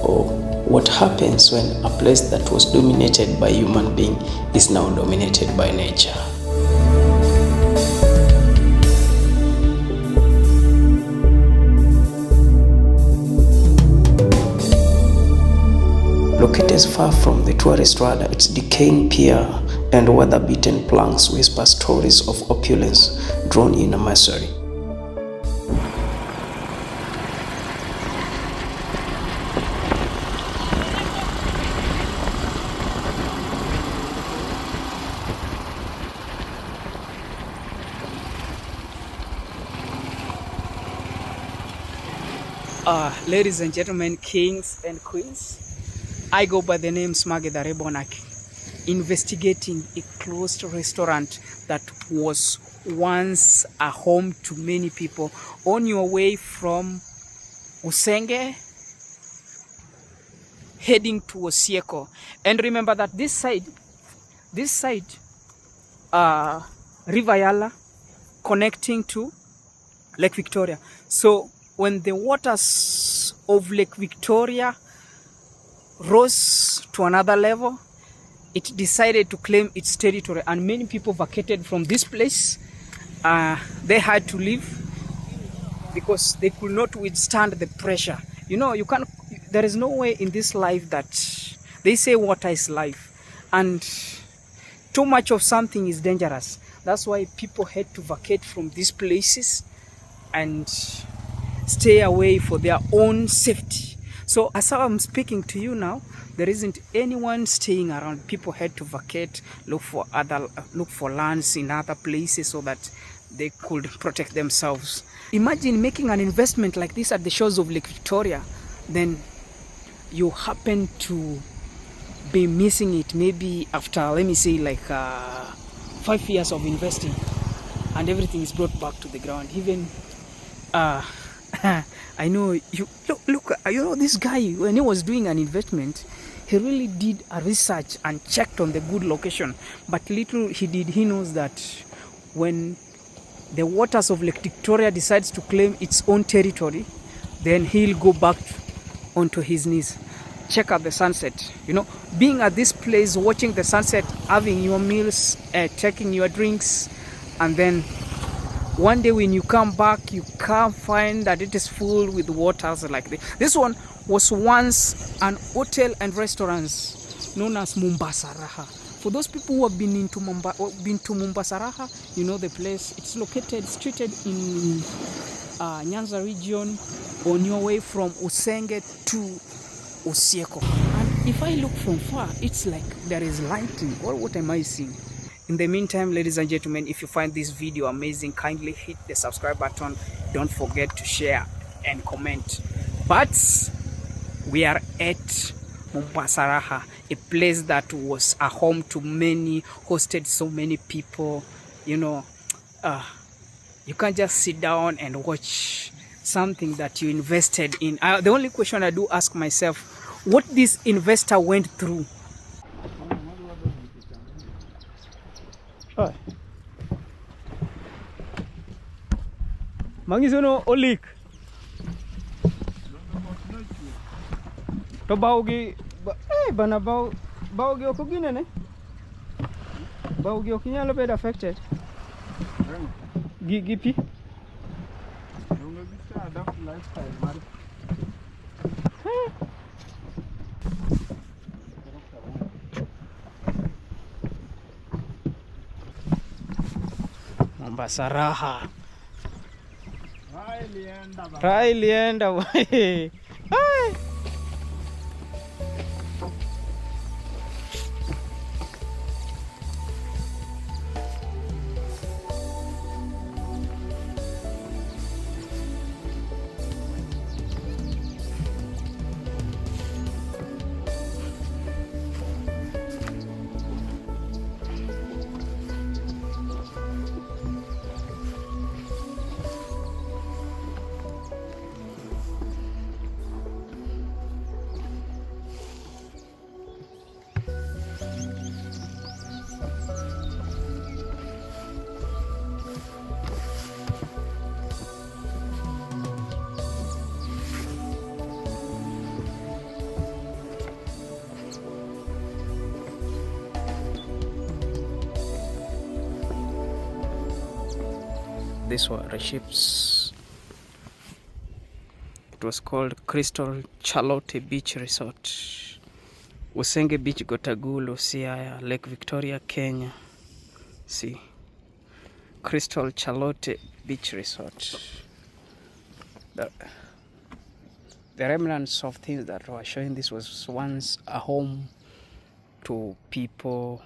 or what happens when a place that was dominated by human being is now dominated by nature. Located far from the tourist radar, its decaying pier and weather-beaten planks whisper stories of opulence drawn in a masonry. Ladies and gentlemen, kings and queens, I go by the name Smage the Rebonak, investigating a closed restaurant that was once a home to many people on your way from Usenge heading to Osieko. And remember that this side, River Yala connecting to Lake Victoria. So when the waters of Lake Victoria rose to another level, it decided to claim its territory, and many people vacated from this place. They had to leave because they could not withstand the pressure. You know, there is no way in this life that they say water is life, and too much of something is dangerous. That's why people had to vacate from these places and stay away for their own safety. So as I'm speaking to you now, there isn't anyone staying around. People had to vacate, look for lands in other places so that they could protect themselves. Imagine making an investment like this at the shores of Lake Victoria, then you happen to be missing it maybe after, let me say, like 5 years of investing, and everything is brought back to the ground. Even I know you look, you know, this guy, when he was doing an investment, he really did a research and checked on the good location. But little he did, he knows that when the waters of Lake Victoria decides to claim its own territory, then he'll go back onto his knees. Check out the sunset. You know, being at this place, watching the sunset, having your meals, taking your drinks, and then one day when you come back, you can't find that it is full with waters like this. This one was once an hotel and restaurants known as Mombasa Raha. For those people who have been to Mombasa Raha, you know the place. It's located, situated in Nyanza region, on your way from Usenge to Osieko. And if I look from far, it's like there is lighting. What am I seeing? In the meantime, ladies and gentlemen, if you find this video amazing, kindly hit the subscribe button. Don't forget to share and comment. But we are at Mombasa Raha, a place that was a home to many, hosted so many people. You know, you can't just sit down and watch something that you invested in. The only question I do ask myself, what this investor went through. Mangisono olik to bawgi bana bawgi okugine ne bawgi okinyalo bedo affected gipi Mombasa Raha. Rai lienda wai. These were the ships. It was called Crystal Charlotte Beach Resort, Usenge Beach, Gotagulu, Siaya, Lake Victoria, Kenya. See, Crystal Charlotte Beach Resort. The remnants of things that were showing, this was once a home to people.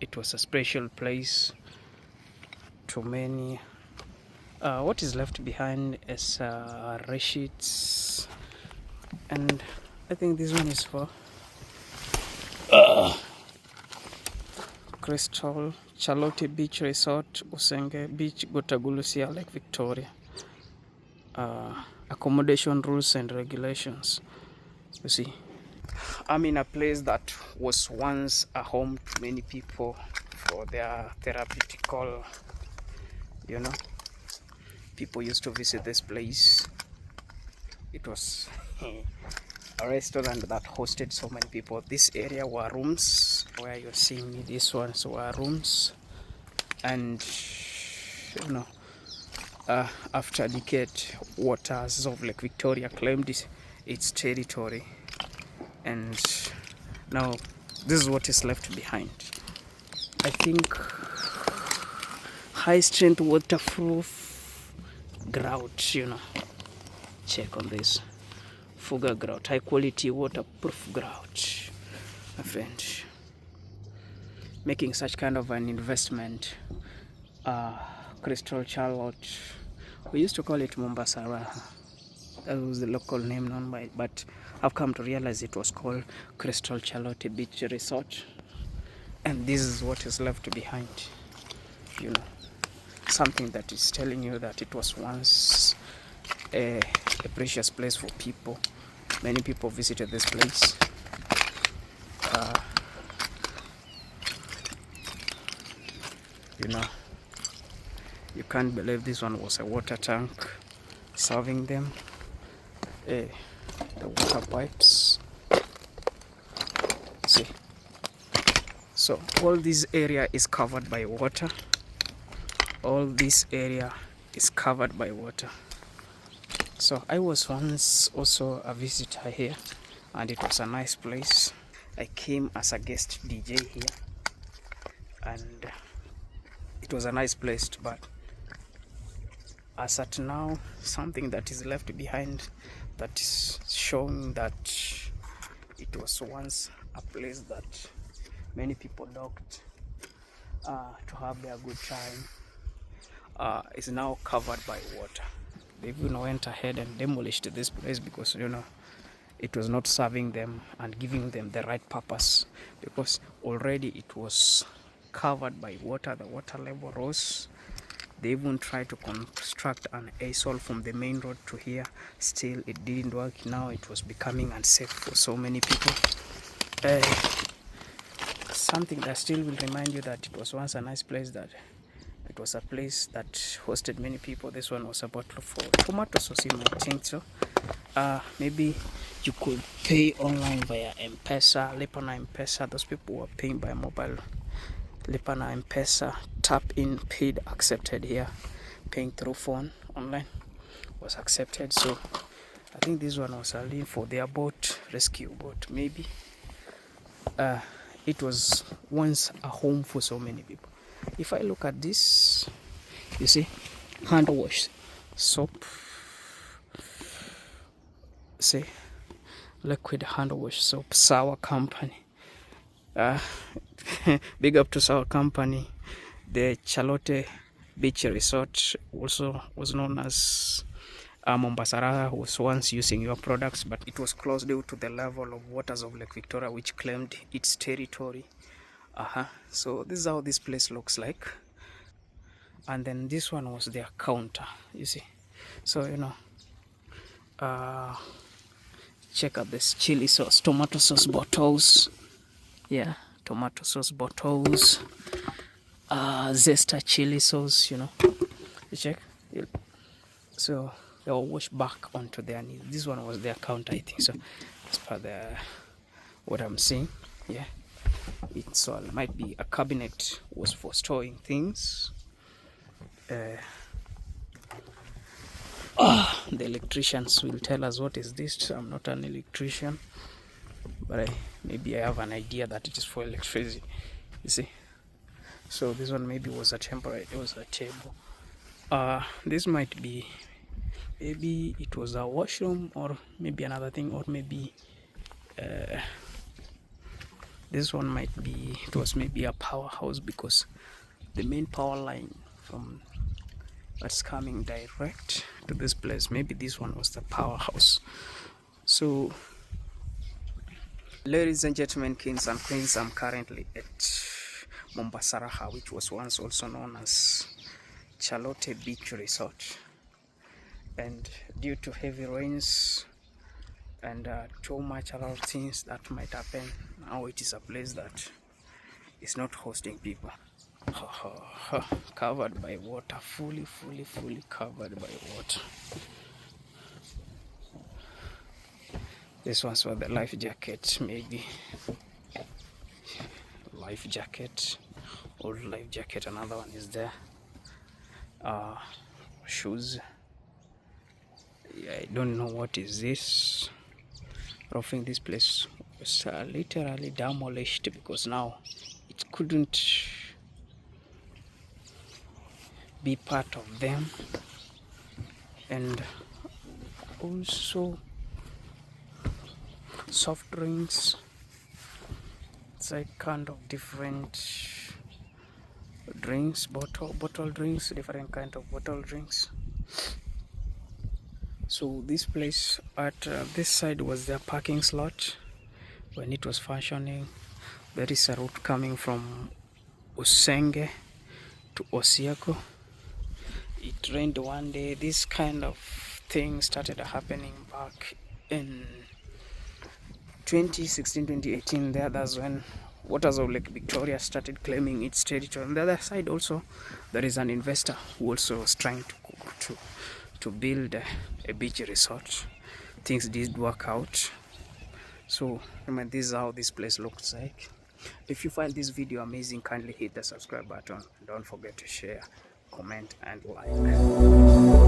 It was a special place to many. What is left behind is reshits, and I think this one is for Crystal Charlotte Beach Resort, Usenge Beach, Gotagulusia, Lake Victoria. Accommodation rules and regulations. You see, I'm in a place that was once a home to many people for their therapeutical, you know. People used to visit this place. It was a restaurant that hosted so many people. This area were rooms. Where you're seeing me, these ones were rooms. And you know, after a decade, waters of Lake Victoria claimed its territory, and now this is what is left behind. I think high strength waterproof grout, you know. Check on this. Fugger grout, high quality waterproof grout, my friend. Making such kind of an investment. Crystal Charlotte, we used to call it Mombasa Raha. That was the local name known by it, but I've come to realize it was called Crystal Charlotte Beach Resort. And this is what is left behind, you know, something that is telling you that it was once a precious place for people. Many people visited this place. You know, you can't believe this one was a water tank serving them. The water pipes. See, so all this area is covered by water. All this area is covered by water. So I was once also a visitor here, and it was a nice place. I came as a guest DJ here, and it was a nice place, but as at now, something that is left behind that is showing that it was once a place that many people docked to have their good time, is now covered by water. They even went ahead and demolished this place because, you know, it was not serving them and giving them the right purpose, because already it was covered by water. The water level rose. They even tried to construct an assault from the main road to here. Still, it didn't work. Now it was becoming unsafe for so many people. Something that still will remind you that it was once a nice place, that it was a place that hosted many people. This one was a bottle for tomato sauce, you might think so. Maybe you could pay online via M-Pesa, Lipa na M-Pesa. Those people were paying by mobile. Lipa na M-Pesa, tap in, paid, accepted here. Paying through phone online was accepted. So I think this one was a link for their boat, rescue boat maybe. It was once a home for so many people. If I look at this, you see, hand wash soap, see, liquid hand wash soap, Sour Company. Big up to Sour Company. The Charlotte Beach Resort also was known as Mombasa Raha, was once using your products, but it was closed due to the level of waters of Lake Victoria, which claimed its territory. So this is how this place looks like. And then this one was their counter, you see. So, you know, check out this chili sauce, tomato sauce bottles. Yeah, tomato sauce bottles. Zesta chili sauce, you know. You check. So they will wash back onto their knees. This one was their counter, I think so. As per what I'm seeing, yeah. It might be a cabinet was for storing things. The electricians will tell us what is this. I'm not an electrician, but maybe I have an idea that it is for electricity. You see, so this one maybe was a temporary. It was a table. This might be, maybe it was a washroom, or maybe another thing, or maybe this one might be, it was maybe a powerhouse, because the main power line from that's coming direct to this place, maybe this one was the powerhouse. So ladies and gentlemen, kings and queens, I'm currently at Mombasa Raha, which was once also known as Charlotte Beach Resort, and due to heavy rains and too much other things that might happen, now it is a place that is not hosting people. Covered by water, fully covered by water. This one's for the life jacket, maybe life jacket, old life jacket. Another one is there. Shoes. I don't know what is this. I think this place was literally demolished, because now it couldn't be part of them. And also soft drinks. It's like kind of different drinks, bottle drinks, different kind of bottle drinks. So this place at this side was their parking slot when it was functioning. There is a route coming from Usenge to Osieko. It rained one day. This kind of thing started happening back in 2016, 2018. That's when waters of Lake Victoria started claiming its territory. On the other side also, there is an investor who also was trying to build a beach resort. Things did work out. So this is how this place looks like. If you find this video amazing, kindly hit the subscribe button. Don't forget to share, comment and like.